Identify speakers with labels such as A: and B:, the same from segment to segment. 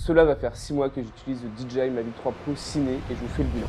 A: Cela va faire 6 mois que j'utilise le DJI Mavic 3 Pro Ciné et je vous fais le bilan.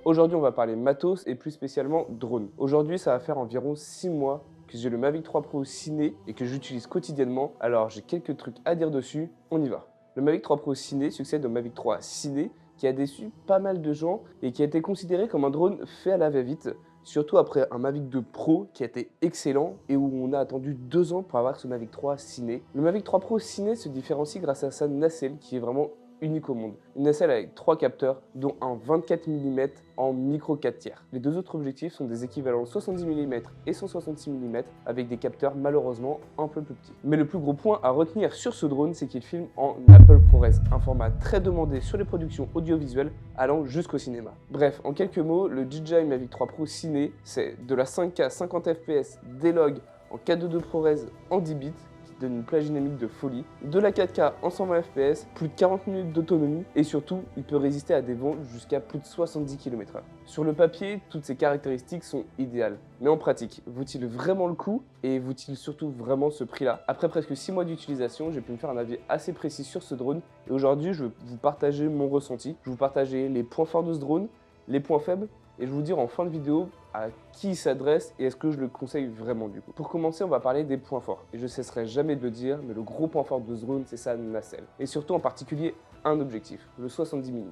A: Aujourd'hui, on va parler matos et plus spécialement drone. Aujourd'hui, ça va faire environ 6 mois que j'ai le Mavic 3 Pro Ciné et que j'utilise quotidiennement. Alors, j'ai quelques trucs à dire dessus, on y va. Le Mavic 3 Pro Ciné succède au Mavic 3 Ciné qui a déçu pas mal de gens et qui a été considéré comme un drone fait à la va-vite. Surtout après un Mavic 2 Pro qui a été excellent et où on a attendu 2 ans pour avoir ce Mavic 3 Ciné. Le Mavic 3 Pro Ciné se différencie grâce à sa nacelle qui est vraiment unique au monde. Une nacelle avec 3 capteurs, dont un 24 mm en micro 4 tiers. Les deux autres objectifs sont des équivalents 70 mm et 166 mm avec des capteurs malheureusement un peu plus petits. Mais le plus gros point à retenir sur ce drone, c'est qu'il filme en Apple ProRes, un format très demandé sur les productions audiovisuelles allant jusqu'au cinéma. Bref, en quelques mots, le DJI Mavic 3 Pro Ciné, c'est de la 5K 50 fps D-Log en 422 ProRes en 10 bits, donne une plage dynamique de folie, de la 4K en 120 fps, plus de 40 minutes d'autonomie et surtout, il peut résister à des vents jusqu'à plus de 70 km/h. Sur le papier, toutes ces caractéristiques sont idéales, mais en pratique, vaut-il vraiment le coup et vaut-il surtout vraiment ce prix-là? Après presque 6 mois d'utilisation, j'ai pu me faire un avis assez précis sur ce drone et aujourd'hui, je vais vous partager mon ressenti, je vais vous partager les points forts de ce drone, les points faibles et je vais vous dire en fin de vidéo à qui il s'adresse et est-ce que je le conseille vraiment du coup. Pour commencer, on va parler des points forts. Et je ne cesserai jamais de le dire, mais le gros point fort de ce drone, c'est sa nacelle. Et surtout en particulier un objectif, le 70 mm.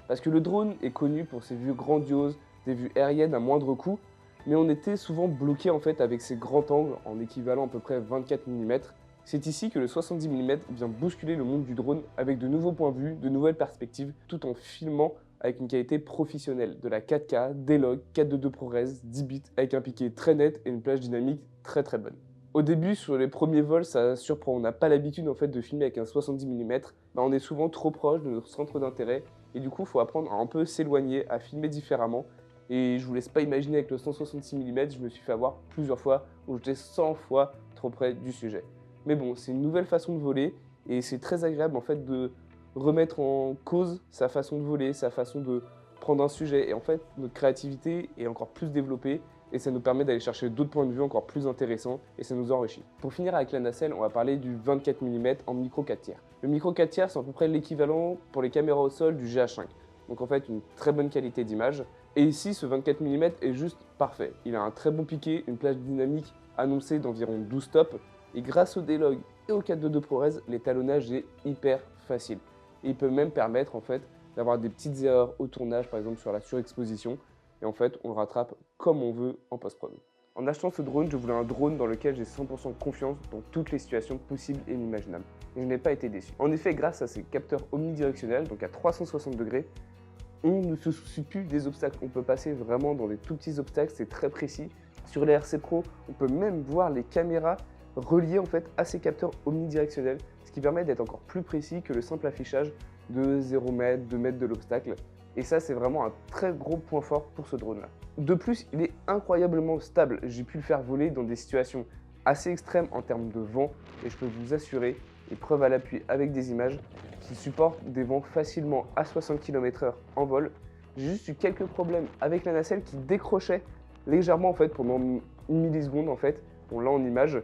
A: Parce que le drone est connu pour ses vues grandioses, des vues aériennes à moindre coût, mais on était souvent bloqué en fait avec ses grands angles en équivalent à peu près 24 mm. C'est ici que le 70 mm vient bousculer le monde du drone avec de nouveaux points de vue, de nouvelles perspectives, tout en filmant avec une qualité professionnelle, de la 4K, D-Log, 422 ProRes, 10 bits, avec un piqué très net et une plage dynamique très bonne. Au début, sur les premiers vols, ça surprend, on n'a pas l'habitude en fait de filmer avec un 70 mm, on est souvent trop proche de notre centre d'intérêt, et du coup, il faut apprendre à un peu s'éloigner, à filmer différemment, et je vous laisse pas imaginer avec le 166 mm, je me suis fait avoir plusieurs fois, où j'étais 100 fois trop près du sujet. Mais bon, c'est une nouvelle façon de voler, et c'est très agréable en fait de remettre en cause sa façon de voler, sa façon de prendre un sujet. Et en fait, notre créativité est encore plus développée et ça nous permet d'aller chercher d'autres points de vue encore plus intéressants et ça nous enrichit. Pour finir avec la nacelle, on va parler du 24 mm en micro 4 tiers. Le micro 4 tiers, c'est à peu près l'équivalent pour les caméras au sol du GH5. Donc en fait, une très bonne qualité d'image. Et ici, ce 24 mm est juste parfait. Il a un très bon piqué, une plage dynamique annoncée d'environ 12 stops. Et grâce au D-Log et au 422 ProRes, l'étalonnage est hyper facile. Et il peut même permettre en fait d'avoir des petites erreurs au tournage, par exemple sur la surexposition, et en fait on le rattrape comme on veut en post-prod. En achetant ce drone, je voulais un drone dans lequel j'ai 100% confiance dans toutes les situations possibles et inimaginables. Et je n'ai pas été déçu. En effet, grâce à ces capteurs omnidirectionnels, donc à 360 degrés, on ne se soucie plus des obstacles. On peut passer vraiment dans des tout petits obstacles, c'est très précis. Sur les RC Pro, on peut même voir les caméras reliées en fait à ces capteurs omnidirectionnels, ce qui permet d'être encore plus précis que le simple affichage de 0 m, 2 mètres de l'obstacle. Et ça, c'est vraiment un très gros point fort pour ce drone-là. De plus, il est incroyablement stable. J'ai pu le faire voler dans des situations assez extrêmes en termes de vent et je peux vous assurer, et preuve à l'appui avec des images, qu'il supporte des vents facilement à 60 km/h en vol. J'ai juste eu quelques problèmes avec la nacelle qui décrochait légèrement en fait pendant une milliseconde en fait. On l'a en image.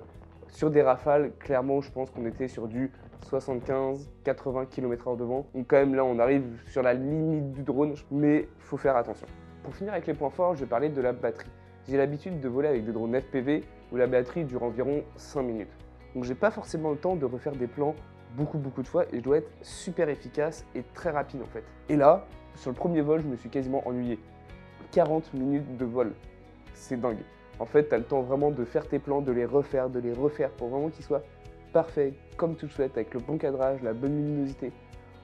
A: Sur des rafales, clairement, je pense qu'on était sur du 75-80 km/h de vent. Donc quand même là, on arrive sur la limite du drone, mais il faut faire attention. Pour finir avec les points forts, je vais parler de la batterie. J'ai l'habitude de voler avec des drones FPV où la batterie dure environ 5 minutes. Donc j'ai pas forcément le temps de refaire des plans beaucoup de fois et je dois être super efficace et très rapide en fait. Et là, sur le premier vol, je me suis quasiment ennuyé. 40 minutes de vol, c'est dingue. En fait, tu as le temps vraiment de faire tes plans, de les refaire pour vraiment qu'ils soient parfaits, comme tu le souhaites, avec le bon cadrage, la bonne luminosité.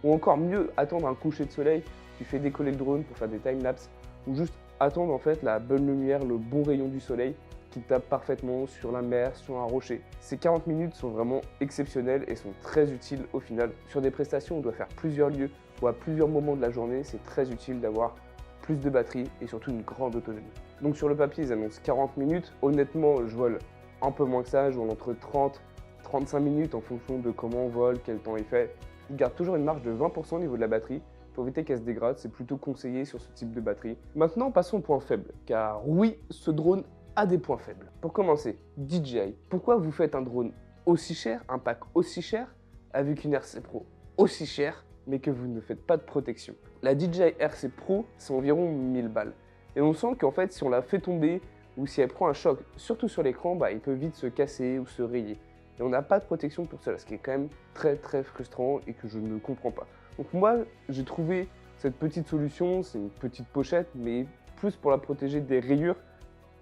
A: Ou encore mieux, attendre un coucher de soleil, tu fais décoller le drone pour faire des time-lapse, ou juste attendre en fait la bonne lumière, le bon rayon du soleil, qui tape parfaitement sur la mer, sur un rocher. Ces 40 minutes sont vraiment exceptionnelles et sont très utiles au final. Sur des prestations où on doit faire plusieurs lieux ou à plusieurs moments de la journée, c'est très utile d'avoir plus de batterie et surtout une grande autonomie. Donc sur le papier, ils annoncent 40 minutes. Honnêtement, je vole un peu moins que ça, je vole entre 30 et 35 minutes en fonction de comment on vole, quel temps il fait. Ils gardent toujours une marge de 20% au niveau de la batterie. Pour éviter qu'elle se dégrade, c'est plutôt conseillé sur ce type de batterie. Maintenant, passons au point faible, car oui, ce drone a des points faibles. Pour commencer, DJI. Pourquoi vous faites un drone aussi cher, un pack aussi cher, avec une RC Pro aussi chère, mais que vous ne faites pas de protection? La DJI RC Pro, c'est environ 1000 balles. Et on sent qu'en fait, si on la fait tomber, ou si elle prend un choc, surtout sur l'écran, il peut vite se casser ou se rayer. Et on n'a pas de protection pour cela, ce qui est quand même très très frustrant et que je ne comprends pas. Donc moi, j'ai trouvé cette petite solution, c'est une petite pochette, mais plus pour la protéger des rayures.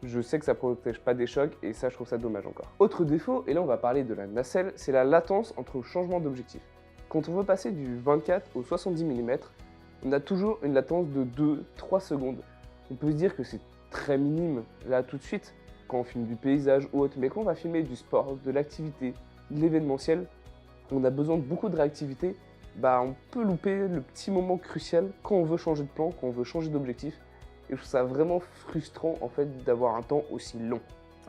A: Je sais que ça ne protège pas des chocs et ça, je trouve ça dommage encore. Autre défaut, et là on va parler de la nacelle, c'est la latence entre le changement d'objectif. Quand on veut passer du 24 au 70 mm, on a toujours une latence de 2-3 secondes. On peut se dire que c'est très minime là tout de suite, quand on filme du paysage ou autre, mais quand on va filmer du sport, de l'activité, de l'événementiel, on a besoin de beaucoup de réactivité. On peut louper le petit moment crucial quand on veut changer de plan, quand on veut changer d'objectif. Et je trouve ça vraiment frustrant en fait d'avoir un temps aussi long.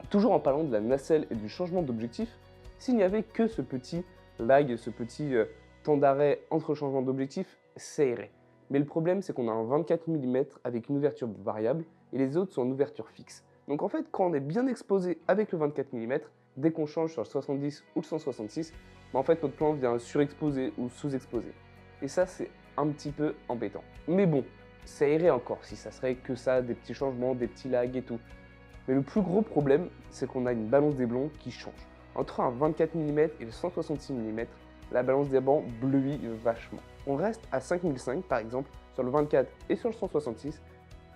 A: Toujours en parlant de la nacelle et du changement d'objectif, s'il n'y avait que ce petit lag, ce petit temps d'arrêt entre changements d'objectif, ça irait. Mais le problème, c'est qu'on a un 24 mm avec une ouverture variable et les autres sont en ouverture fixe. Donc en fait, quand on est bien exposé avec le 24 mm, dès qu'on change sur le 70 ou le 166, en fait notre plan vient surexposer ou sous-exposer. Et ça, c'est un petit peu embêtant. Mais bon, ça irait encore si ça serait que ça, des petits changements, des petits lags et tout. Mais le plus gros problème, c'est qu'on a une balance des blancs qui change. Entre un 24 mm et le 166 mm, la balance des blancs bleuit vachement. On reste à 5005 par exemple, sur le 24 et sur le 166,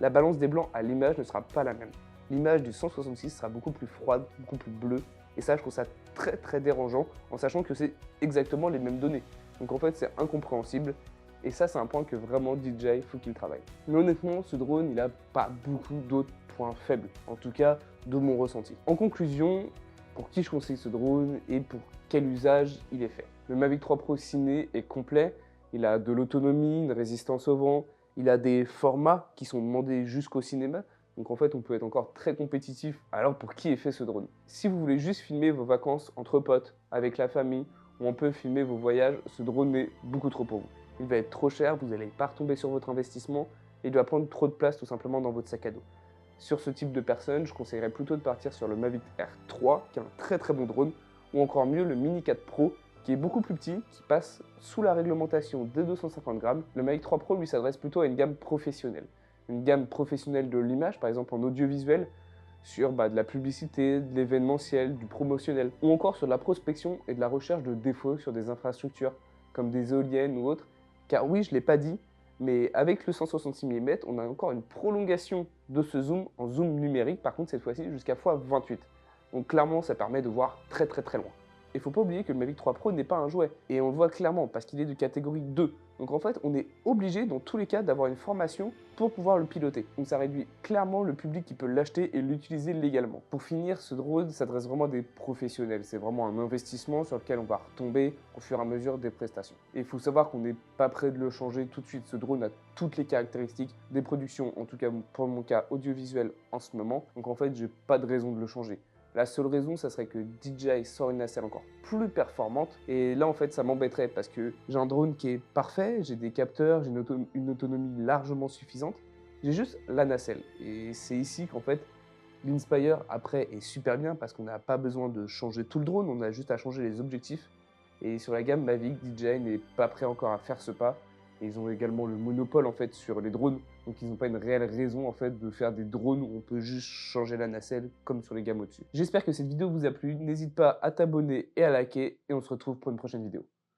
A: la balance des blancs à l'image ne sera pas la même. L'image du 166 sera beaucoup plus froide, beaucoup plus bleue, et ça je trouve ça très très dérangeant en sachant que c'est exactement les mêmes données. Donc en fait c'est incompréhensible, et ça c'est un point que vraiment DJI faut qu'il travaille. Mais honnêtement, ce drone il n'a pas beaucoup d'autres points faibles, en tout cas de mon ressenti. En conclusion, pour qui je conseille ce drone et pour quel usage il est fait? Le Mavic 3 Pro Ciné est complet, il a de l'autonomie, une résistance au vent, il a des formats qui sont demandés jusqu'au cinéma, donc en fait on peut être encore très compétitif. Alors pour qui est fait ce drone? Si vous voulez juste filmer vos vacances entre potes, avec la famille, ou on peut filmer vos voyages, ce drone est beaucoup trop pour vous. Il va être trop cher, vous n'allez pas retomber sur votre investissement, et il va prendre trop de place tout simplement dans votre sac à dos. Sur ce type de personnes, je conseillerais plutôt de partir sur le Mavic Air 3, qui est un très très bon drone, ou encore mieux le Mini 4 Pro, qui est beaucoup plus petit, qui passe sous la réglementation des 250 grammes. Le Mavic 3 Pro lui s'adresse plutôt à une gamme professionnelle. Une gamme professionnelle de l'image, par exemple en audiovisuel, sur de la publicité, de l'événementiel, du promotionnel, ou encore sur de la prospection et de la recherche de défauts sur des infrastructures, comme des éoliennes ou autres. Car oui, je ne l'ai pas dit, mais avec le 166 mm, on a encore une prolongation de ce zoom en zoom numérique, par contre cette fois-ci jusqu'à x28. Donc clairement, ça permet de voir très très très loin. Il ne faut pas oublier que le Mavic 3 Pro n'est pas un jouet, et on le voit clairement parce qu'il est de catégorie 2. Donc en fait, on est obligé dans tous les cas d'avoir une formation pour pouvoir le piloter. Donc ça réduit clairement le public qui peut l'acheter et l'utiliser légalement. Pour finir, ce drone s'adresse vraiment à des professionnels. C'est vraiment un investissement sur lequel on va retomber au fur et à mesure des prestations. Et il faut savoir qu'on n'est pas prêt de le changer tout de suite. Ce drone a toutes les caractéristiques des productions, en tout cas pour mon cas audiovisuel en ce moment. Donc en fait, j'ai pas de raison de le changer. La seule raison, ça serait que DJI sort une nacelle encore plus performante. Et là, en fait, ça m'embêterait parce que j'ai un drone qui est parfait, j'ai des capteurs, j'ai une autonomie largement suffisante. J'ai juste la nacelle. Et c'est ici qu'en fait, l'Inspire, après, est super bien parce qu'on n'a pas besoin de changer tout le drone, on a juste à changer les objectifs. Et sur la gamme Mavic, DJI n'est pas prêt encore à faire ce pas. Et ils ont également le monopole en fait sur les drones, donc ils n'ont pas une réelle raison en fait de faire des drones où on peut juste changer la nacelle comme sur les gammes au-dessus. J'espère que cette vidéo vous a plu, n'hésite pas à t'abonner et à liker, et on se retrouve pour une prochaine vidéo.